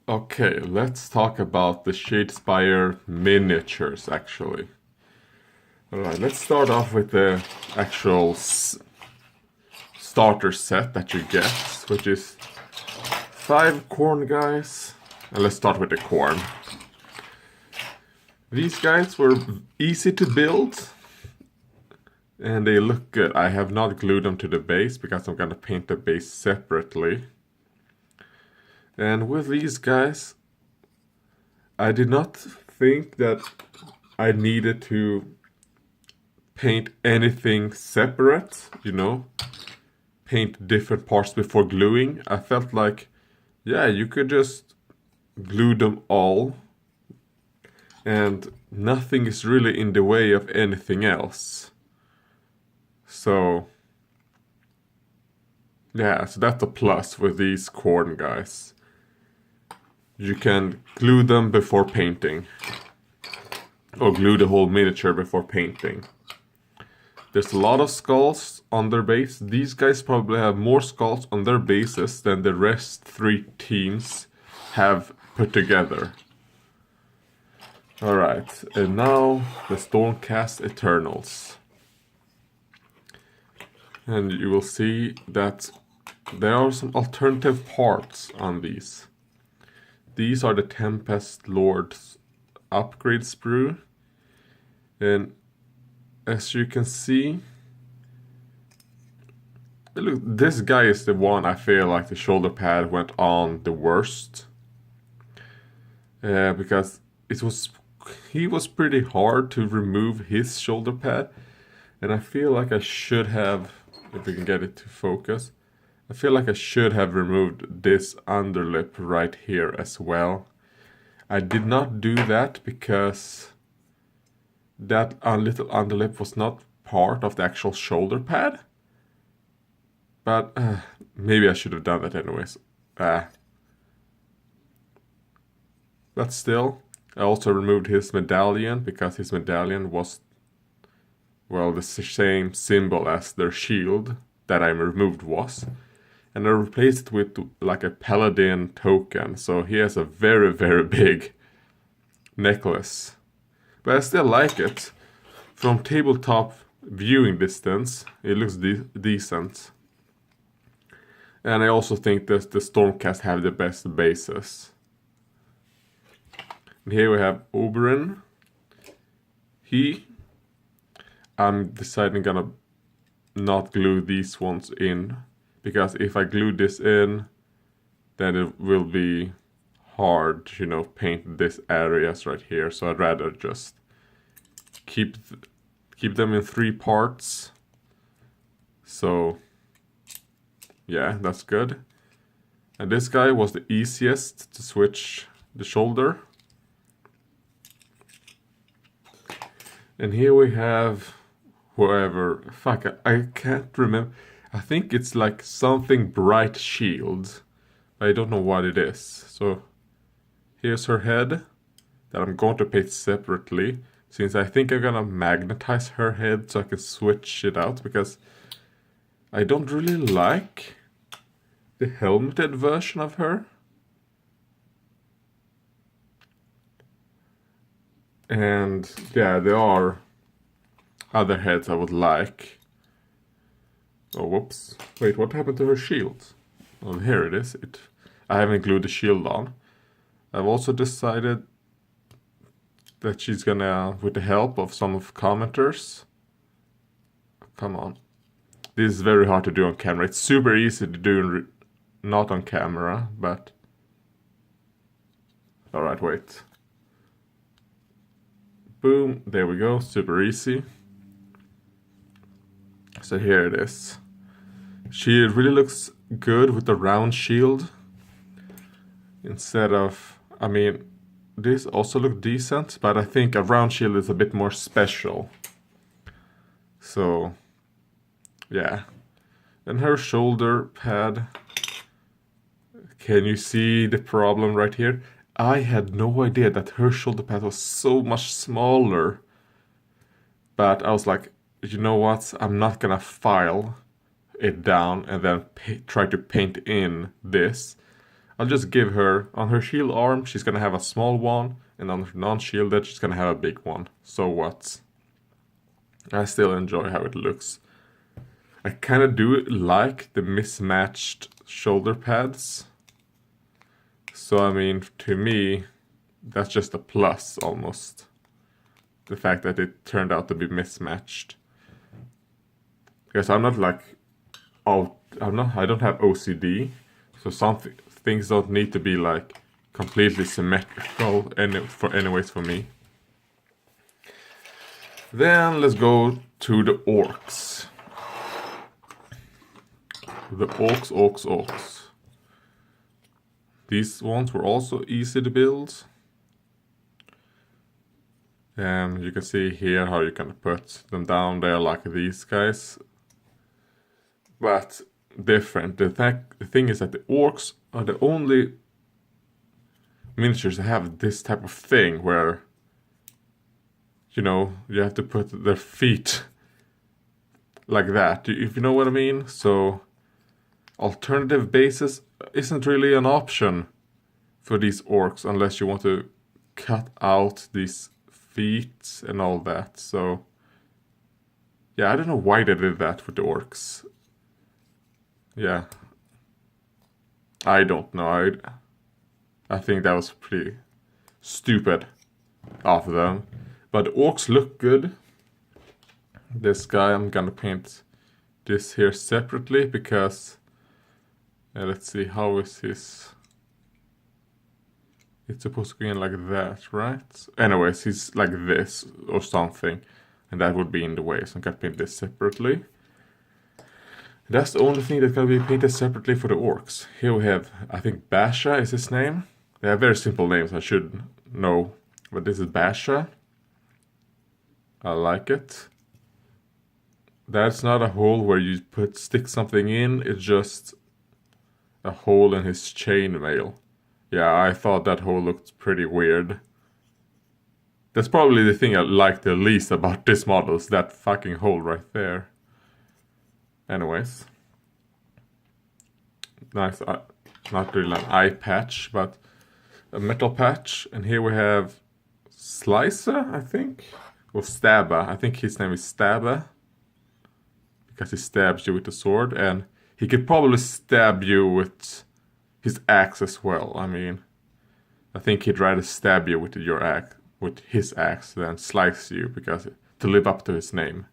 Okay, let's talk about the Shadespire miniatures, actually. Alright, let's start off with the actual starter set that you get, which is 5 corn guys. And let's start with the corn. These guys were easy to build, and they look good. I have not glued them to the base because I'm gonna paint the base separately. And with these guys, I did not think that I needed to paint anything separate, paint different parts before gluing. I felt like, yeah, you could just glue them all and nothing is really in the way of anything else. So, yeah, so that's a plus with these corn guys. You can glue them before painting, or glue the whole miniature before painting. There's a lot of skulls on their base. These guys probably have more skulls on their bases than the rest 3 teams have put together. Alright, and now the Stormcast Eternals. And you will see that there are some alternative parts on these. These are the Tempest Lord's upgrade sprue. And as you can see, look, this guy is the one I feel like the shoulder pad went on the worst. Because he was pretty hard to remove his shoulder pad. And I feel like I should have, if we can get it to focus, I feel like I should have removed this underlip right here as well. I did not do that because that little underlip was not part of the actual shoulder pad. But maybe I should have done that anyways. But still, I also removed his medallion because his medallion was, well, the same symbol as their shield that I removed was. And I replaced it with like a paladin token, so he has a very, very big necklace. But I still like it. From tabletop viewing distance, it looks decent. And I also think that the Stormcast have the best bases. And here we have Oberon. I'm deciding gonna not glue these ones in. Because if I glue this in, then it will be hard to, paint this areas right here. So I'd rather just keep them in 3 parts. So, yeah, that's good. And this guy was the easiest to switch the shoulder. And here we have whoever, I can't remember. I think it's like something bright shield. I don't know what it is. So here's her head that I'm going to paint separately, since I think I'm gonna magnetize her head so I can switch it out, because I don't really like the helmeted version of her. And yeah, there are other heads I would like. Oh, whoops. Wait, what happened to her shield? Oh, here it is. I haven't glued the shield on. I've also decided that she's gonna, with the help of some of commenters... Come on. This is very hard to do on camera. It's super easy to do not on camera, but... Alright, wait. Boom, there we go, super easy. So here it is. She really looks good with the round shield. Instead of, this also looked decent, but I think a round shield is a bit more special. So, yeah. And her shoulder pad. Can you see the problem right here? I had no idea that her shoulder pad was so much smaller. But I was like, you know what? I'm not gonna file it down and then try to paint in this. I'll just give her, on her shield arm, she's gonna have a small one, and on her non-shielded, she's gonna have a big one. So what? I still enjoy how it looks. I kind of do like the mismatched shoulder pads. So, I mean, to me, that's just a plus, almost. The fact that it turned out to be mismatched. Because I'm not like... I don't have OCD. So some things don't need to be like completely symmetrical anyways for me. Then let's go to the orcs. The orcs. These ones were also easy to build. You can see here how you can put them down there like these guys. But different. The thing is that the orcs are the only miniatures that have this type of thing where, you know, you have to put their feet like that, if you know what I mean. So alternative bases isn't really an option for these orcs unless you want to cut out these feet and all that. So yeah, I don't know why they did that with the orcs. Yeah, I don't know. I think that was pretty stupid of them. But the orcs look good. This guy, I'm gonna paint this here separately because let's see, how is his... It's supposed to go in like that, right? Anyways, he's like this or something, and that would be in the way, so I'm gonna paint this separately. That's the only thing that's gonna be painted separately for the orcs. Here we have, I think Basha is his name. They have very simple names, I should know, but this is Basha. I like it. That's not a hole where you stick something in, it's just a hole in his chainmail. Yeah, I thought that hole looked pretty weird. That's probably the thing I like the least about this model, is that fucking hole right there. Anyways. Nice, not really an eye patch, but a metal patch. And here we have Slicer, I think? Or Stabba. I think his name is Stabba. Because he stabs you with the sword, and he could probably stab you with his axe as well. I mean, I think he'd rather stab you with your axe, with his axe, than slice you, because to live up to his name.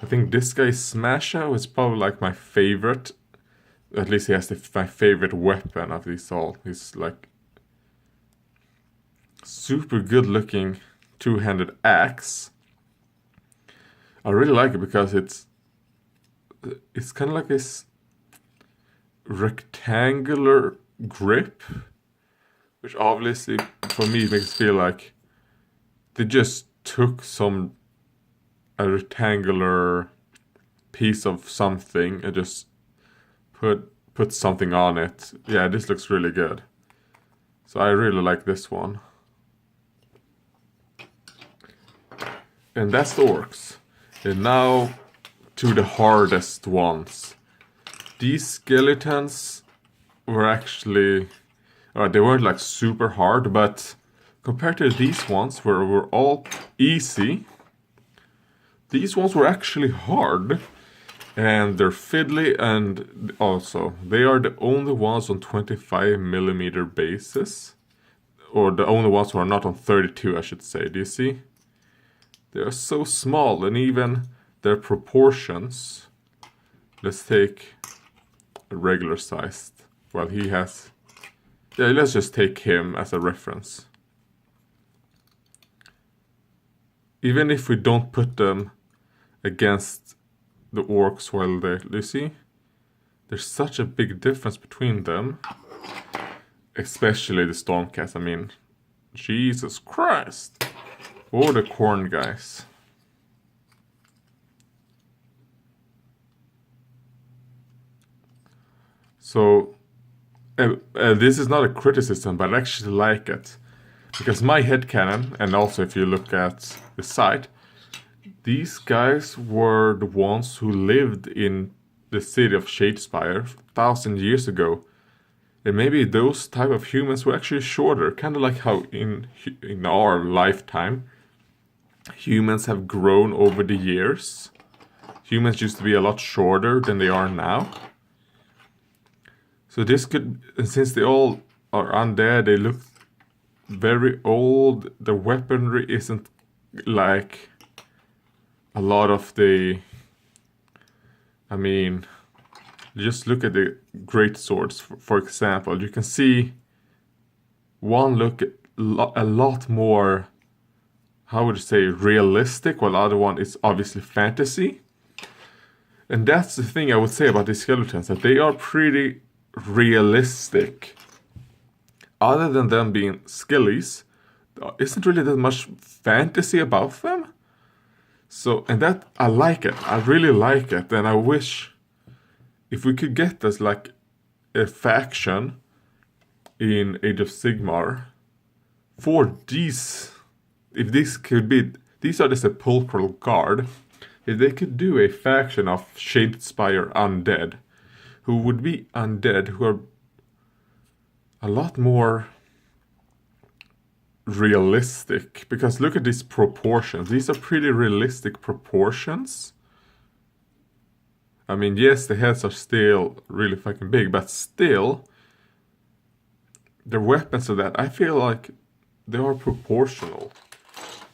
I think this guy Smasher is probably like my favorite. At least he has my favorite weapon of these all. He's like super good looking two-handed axe. I really like it because it's kind of like this rectangular grip, which obviously for me makes it feel like they just took a rectangular piece of something and just put something on it. Yeah, this looks really good. So I really like this one. And that's the orcs. And now to the hardest ones. These skeletons were actually... they weren't like super hard, but compared to these ones where were all easy, these ones were actually hard. And they're fiddly, and also they are the only ones on 25mm bases. Or the only ones who are not on 32, I should say. Do you see? They are so small, and even their proportions. Let's take a regular sized. Well, he has... Yeah, let's just take him as a reference. Even if we don't put them against the orcs while they... Do you see? There's such a big difference between them. Especially the Stormcast, I mean... Jesus Christ! Or the corn guys. So, this is not a criticism, but I actually like it. Because my headcanon, and also if you look at the site, these guys were the ones who lived in the city of Shadespire 1,000 years ago. And maybe those type of humans were actually shorter, kind of like how in our lifetime, humans have grown over the years. Humans used to be a lot shorter than they are now. So this could, since they all are undead, they look very old. The weaponry isn't like a lot of the... I mean, just look at the great swords, for example. You can see one look a lot more, how would you say, realistic, while the other one is obviously fantasy. And that's the thing I would say about these skeletons, that they are pretty realistic. Other than them being skellies, there isn't really that much fantasy about them. So, and that, I like it. I really like it. And I wish if we could get this like a faction in Age of Sigmar for these, if this could be, these are the sepulchral guard, if they could do a faction of Shadespire undead, who would be undead, who are a lot more realistic, because look at these proportions. These are pretty realistic proportions. I mean, yes, the heads are still really fucking big, but still, the weapons of that, I feel like they are proportional.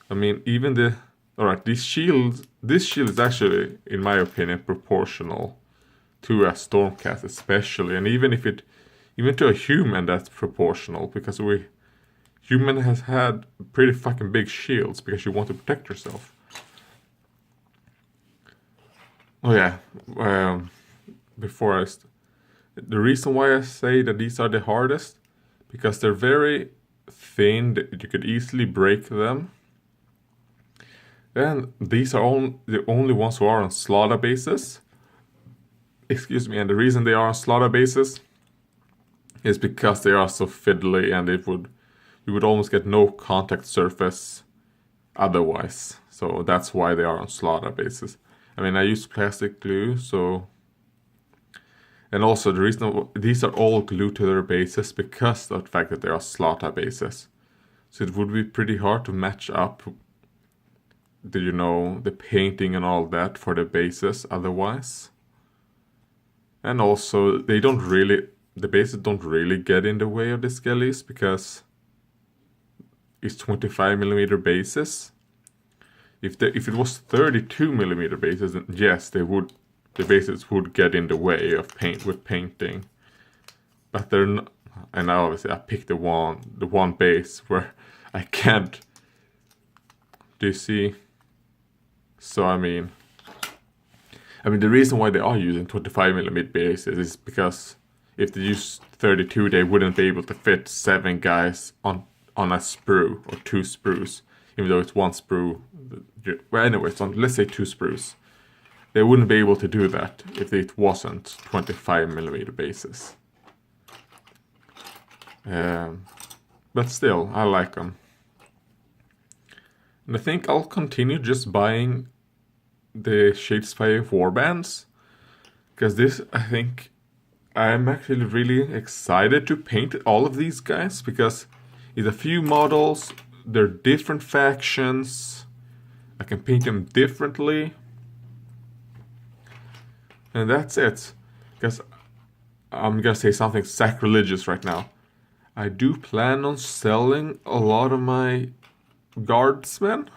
I mean, even the... Alright, this shield is actually, in my opinion, proportional to a Stormcast especially. And even to a human, that's proportional, because human has had pretty fucking big shields because you want to protect yourself. Oh yeah, the reason why I say that these are the hardest, because they're very thin, you could easily break them. And these are the only ones who are on slaughter bases. Excuse me, and the reason they are on slaughter bases is because they are so fiddly, and you would almost get no contact surface otherwise. So that's why they are on slaughter bases. I mean, I use plastic glue, so... And also the reason these are all glued to their bases because of the fact that they are slaughter bases. So it would be pretty hard to match up the painting and all that for the bases otherwise. And also the bases don't really get in the way of the skellies because it's 25mm bases. If it was 32mm bases, then yes, the bases would get in the way of painting. But they're not, and obviously I picked the one base where I can't. Do you see? So I mean the reason why they are using 25mm bases is because if they use 32, they wouldn't be able to fit 7 guys on a sprue or 2 sprues, even though it's 1 sprue. Well, anyway, let's say 2 sprues. They wouldn't be able to do that if it wasn't 25mm bases. But still, I like them. And I think I'll continue just buying the Shadespire warbands, because I think I'm actually really excited to paint all of these guys, because it's a few models, they're different factions, I can paint them differently, and that's it. Because I'm gonna say something sacrilegious right now. I do plan on selling a lot of my guardsmen.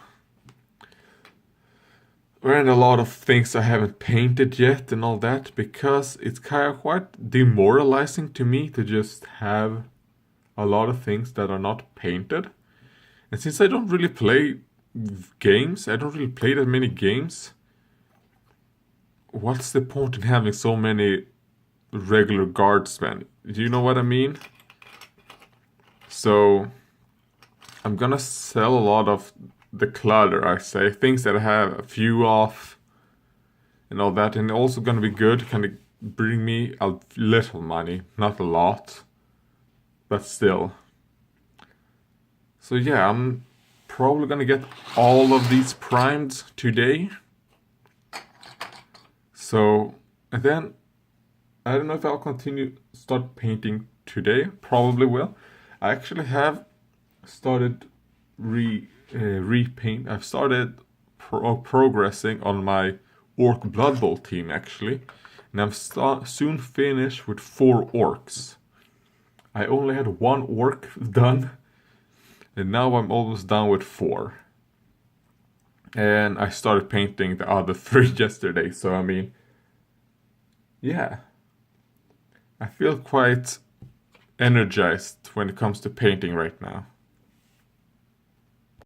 And a lot of things I haven't painted yet and all that, because it's kind of quite demoralizing to me to just have a lot of things that are not painted. And since I don't really play games, I don't really play that many games, what's the point in having so many regular guardsmen? Do you know what I mean? So I'm gonna sell a lot of the clutter, I say, things that I have a few of and all that, and also gonna be good, kind of bring me a little money, not a lot, but still. So yeah, I'm probably gonna get all of these primed today. So, and then I don't know if I'll start painting today. Probably will. I actually have started repaint. I've started progressing on my Orc Blood Bowl team actually, and I'm soon finished with 4 orcs. I only had 1 orc done, and now I'm almost done with 4. And I started painting the other 3 yesterday, so I mean, yeah. I feel quite energized when it comes to painting right now.